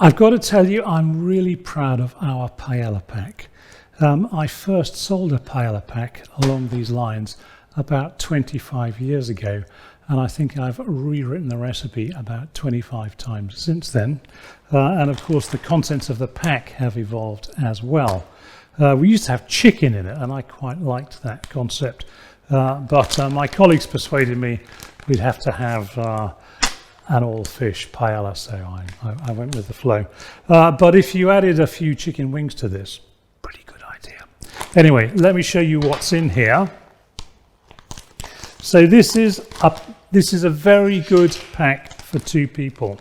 I've got to tell you, I'm really proud of our paella pack. I first sold a paella pack along these lines about 25 years ago, and I think I've rewritten the recipe about 25 times since then. And of course the contents of the pack have evolved as well. We used to have chicken in it, and I quite liked that concept, but my colleagues persuaded me we'd have to have an all-fish paella, so I went with the flow. But if you added a few chicken wings to this, pretty good idea. Anyway, let me show you what's in here. So this is a very good pack for 2 people.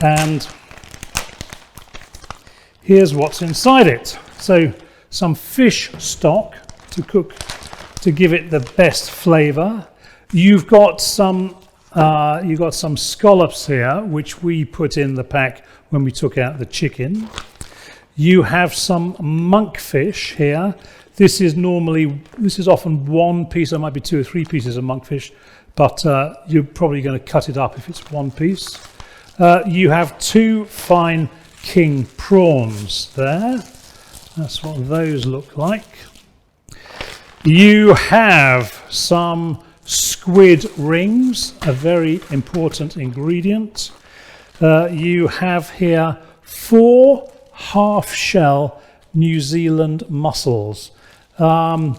And here's what's inside it. So some fish stock to cook, to give it the best flavour. You've got some scallops here, which we put in the pack when we took out the chicken. You have some monkfish here. This is often 1 piece, there might be 2 or 3 pieces of monkfish, but you're probably going to cut it up if it's 1 piece. You have 2 fine king prawns there. That's what those look like. You have some squid rings, a very important ingredient. You have here 4 half-shell New Zealand mussels. I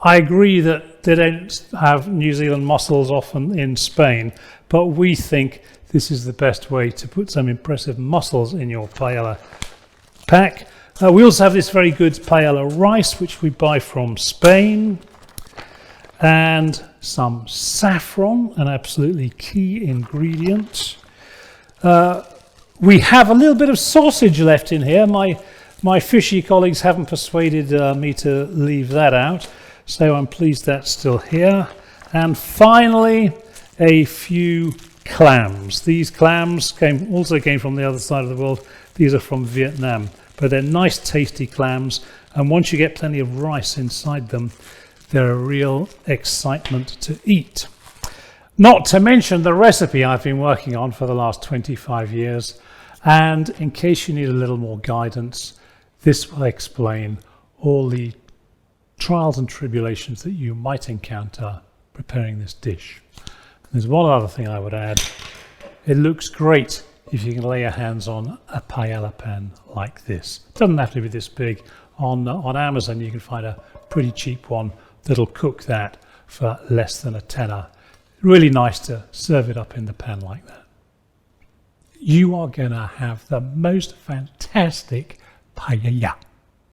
agree that they don't have New Zealand mussels often in Spain, but we think this is the best way to put some impressive mussels in your paella pack. We also have this very good paella rice, which we buy from Spain, and some saffron, an absolutely key ingredient. We have a little bit of sausage left in here. My fishy colleagues haven't persuaded me to leave that out, so I'm pleased that's still here. And finally, a few clams. These clams also came from the other side of the world. These are from Vietnam, but they're nice, tasty clams, and once you get plenty of rice inside them, they're a real excitement to eat. Not to mention the recipe I've been working on for the last 25 years, and in case you need a little more guidance, this will explain all the trials and tribulations that you might encounter preparing this dish. There's one other thing I would add. It looks great if you can lay your hands on a paella pan like this. It doesn't have to be this big. On Amazon you can find a pretty cheap one that'll cook that for less than a tenner. Really nice to serve it up in the pan like that. You are going to have the most fantastic paella.